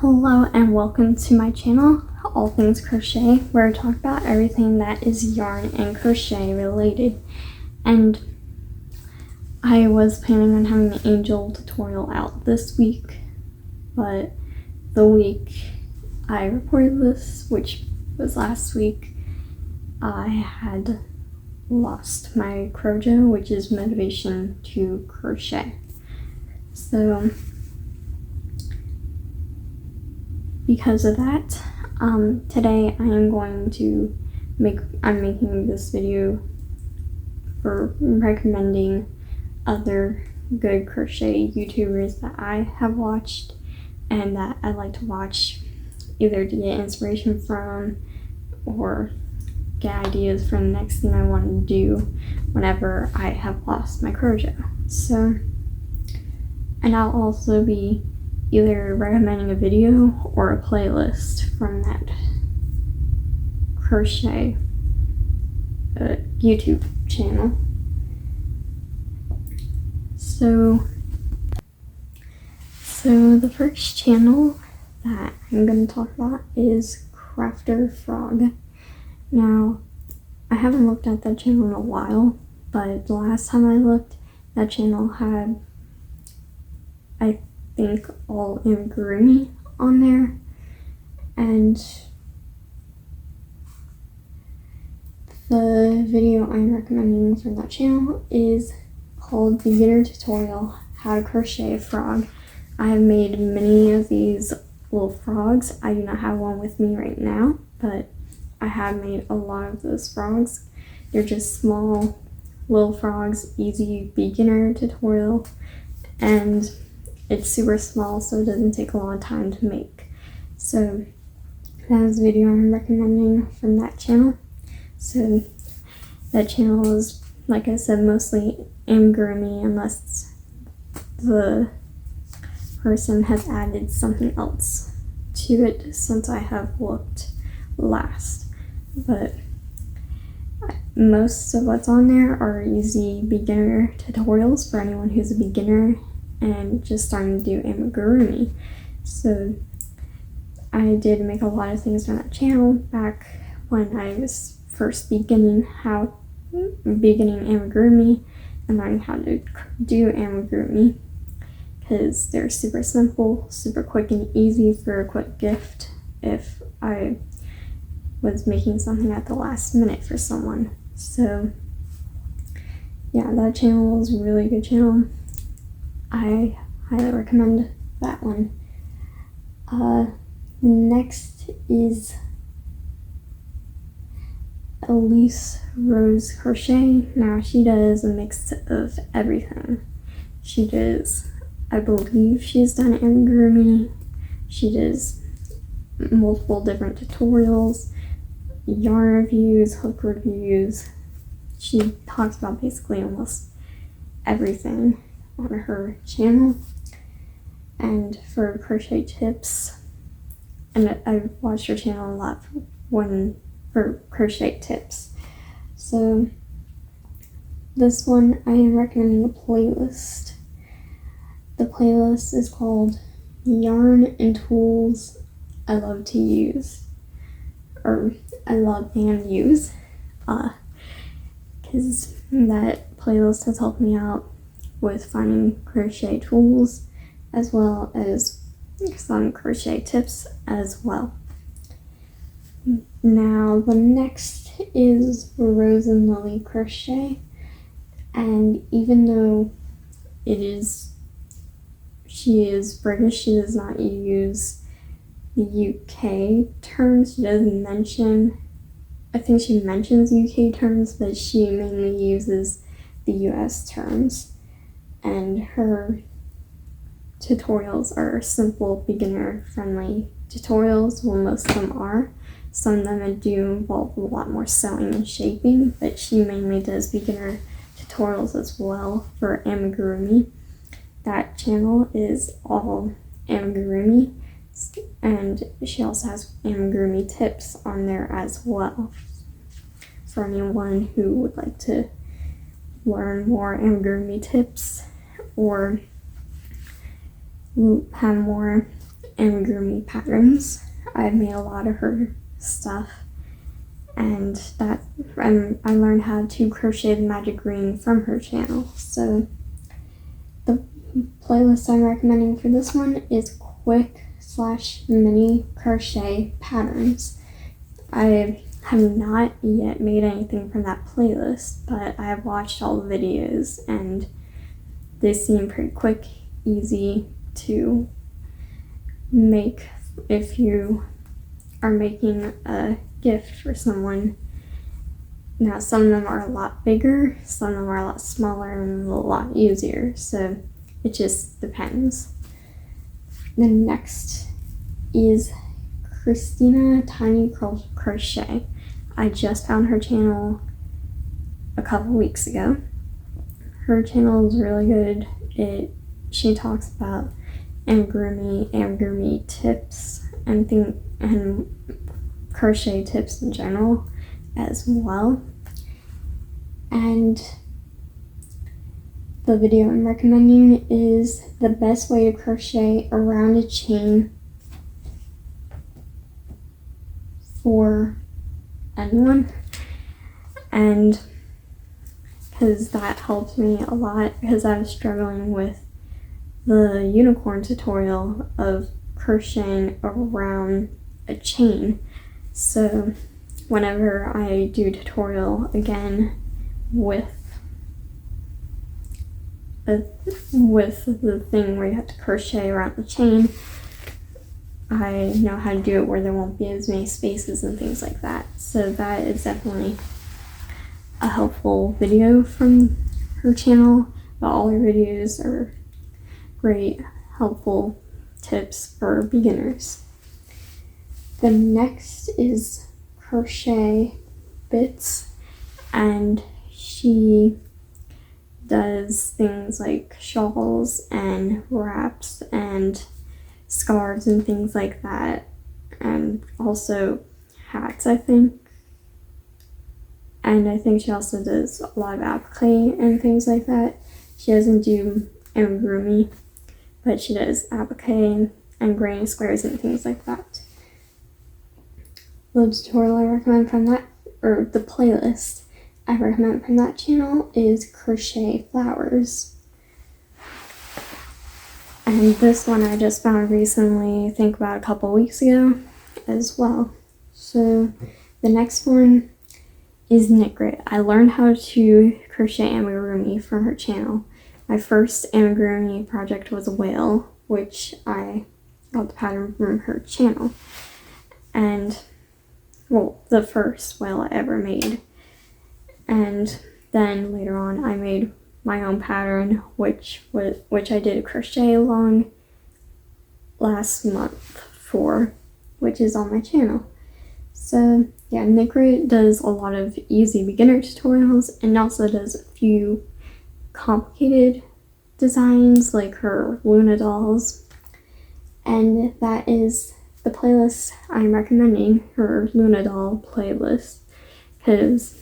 Hello and welcome to my channel, All Things Crochet, where I talk about everything that is yarn and crochet related. And I was planning on having the angel tutorial out this week, but the week I recorded this, which was last week, I had lost my Crochet, which is motivation to crochet. So because of that, today I'm making this video for recommending other good crochet YouTubers that I have watched and that I like to watch, either to get inspiration from or get ideas for the next thing I want to do whenever I have lost my crochet. So, and I'll also be either recommending a video or a playlist from that crochet YouTube channel. So the first channel that I'm going to talk about is Crafter Frog. Now, I haven't looked at that channel in a while, but the last time I looked, that channel had, I think, all amigurumi on there, and the video I'm recommending from that channel is called Beginner Tutorial How to Crochet a Frog. I have made many of these little frogs. I do not have one with me right now, but I have made a lot of those frogs. They're just small little frogs, easy beginner tutorial, and it's super small, so it doesn't take a long time to make. So that is the video I'm recommending from that channel. So that channel is, like I said, mostly amigurumi, unless the person has added something else to it since I have looked last. But most of what's on there are easy beginner tutorials for anyone who's a beginner and just starting to do amigurumi. So I did make a lot of things on that channel back when I was first beginning amigurumi and learning how to do amigurumi, because they're super simple, super quick and easy for a quick gift if I was making something at the last minute for someone. So yeah, that channel is a really good channel. I highly recommend that one. Next is Elise Rose Crochet. Now she does a mix of everything. She does, I believe she's done amigurumi. She does multiple different tutorials, yarn reviews, hook reviews. She talks about basically almost everything on her channel. And for crochet tips, and I've watched her channel a lot for crochet tips. So this one I am recommending a playlist. The playlist is called Yarn and Tools I Love to Use, or I love and use, because that playlist has helped me out with finding crochet tools as well as some crochet tips as well. Now the next is Rose and Lily Crochet, and even though she is British, she does not use the UK terms. She doesn't mention, I think she mentions UK terms, but she mainly uses the US terms. And her tutorials are simple, beginner-friendly tutorials. Well, most of them are. Some of them do involve a lot more sewing and shaping, but she mainly does beginner tutorials as well for amigurumi. That channel is all amigurumi, and she also has amigurumi tips on there as well for anyone who would like to learn more amigurumi tips or have more amigurumi patterns. I've made a lot of her stuff, and I learned how to crochet the magic ring from her channel. So the playlist I'm recommending for this one is quick/mini crochet patterns. I have not yet made anything from that playlist, but I have watched all the videos and they seem pretty quick, easy to make if you are making a gift for someone. Now, some of them are a lot bigger, some of them are a lot smaller, and a lot easier, so it just depends. The next is Christina Tiny Crochet. I just found her channel a couple weeks ago. Her channel is really good. She talks about amigurumi tips and crochet tips in general as well. And the video I'm recommending is the best way to crochet around a chain for anyone, and because that helped me a lot because I was struggling with the unicorn tutorial of crocheting around a chain. So whenever I do tutorial again with the thing where you have to crochet around the chain, I know how to do it where there won't be as many spaces and things like that. So that is definitely a helpful video from her channel, but all her videos are great, helpful tips for beginners. The next is Crochet Bits, and she does things like shawls and wraps and scarves and things like that, and also hats, I think. And I think she also does a lot of applique and things like that. She doesn't do amigurumi, but she does applique and granny squares and things like that. The tutorial I recommend from that, or the playlist I recommend from that channel, is Crochet Flowers. And this one I just found recently, I think about a couple weeks ago as well. So the next one is Knit Grit. I learned how to crochet amigurumi from her channel. My first amigurumi project was a whale, which I got the pattern from her channel. And, well, the first whale I ever made. And then later on I made my own pattern, which I did a crochet along last month for, which is on my channel. So yeah, Knit Grit does a lot of easy beginner tutorials and also does a few complicated designs like her Luna dolls, and that is the playlist I'm recommending, her Luna doll playlist, because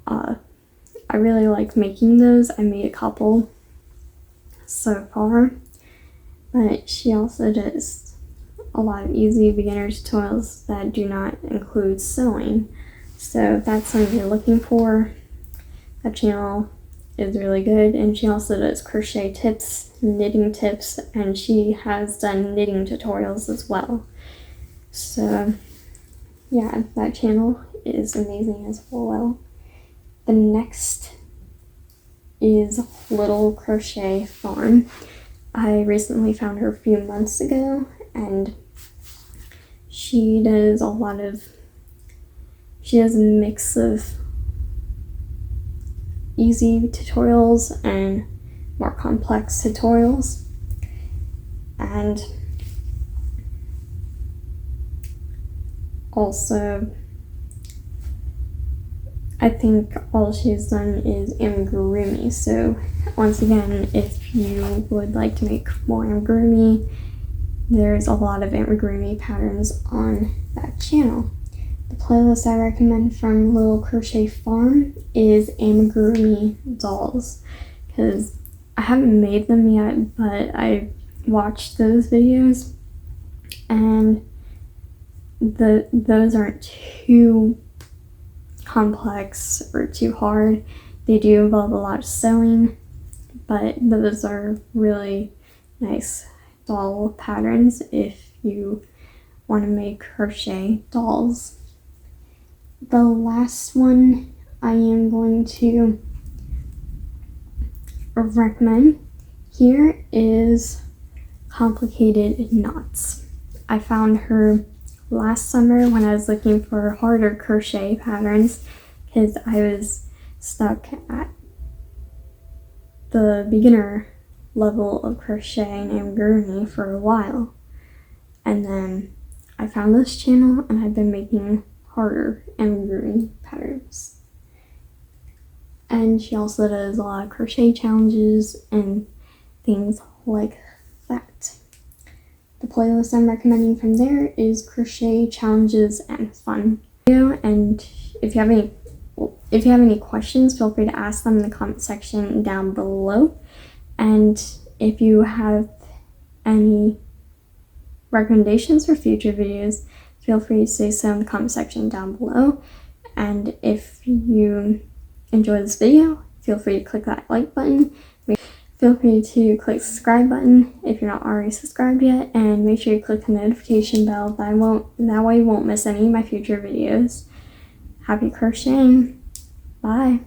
I really like making those. I made a couple so far, but she also does a lot of easy beginner tutorials that do not include sewing. So if that's something you're looking for, that channel is really good. And she also does crochet tips, knitting tips, and she has done knitting tutorials as well. So yeah, that channel is amazing as well. The next is Little Crochet Farm. I recently found her a few months ago, and she does a mix of easy tutorials and more complex tutorials. And also, I think all she's done is amigurumi. So once again, if you would like to make more amigurumi, there's a lot of amigurumi patterns on that channel. The playlist I recommend from Little Crochet Farm is amigurumi dolls, because I haven't made them yet, but I watched those videos and those aren't too complex or too hard. They do involve a lot of sewing, but those are really nice doll patterns if you want to make crochet dolls. The last one I am going to recommend here is Complicated Knots. I found her last summer when I was looking for harder crochet patterns because I was stuck at the beginner level of crochet and amigurumi for a while, and then I found this channel and I've been making harder amigurumi patterns. And she also does a lot of crochet challenges and things like that. The playlist I'm recommending from there is Crochet Challenges and Fun. And if you have any questions, feel free to ask them in the comment section down below. And if you have any recommendations for future videos, feel free to say so in the comment section down below. And if you enjoy this video, feel free to click that like button. Feel free to click the subscribe button if you're not already subscribed yet, and make sure you click the notification bell. That way you won't miss any of my future videos. Happy crocheting! Bye!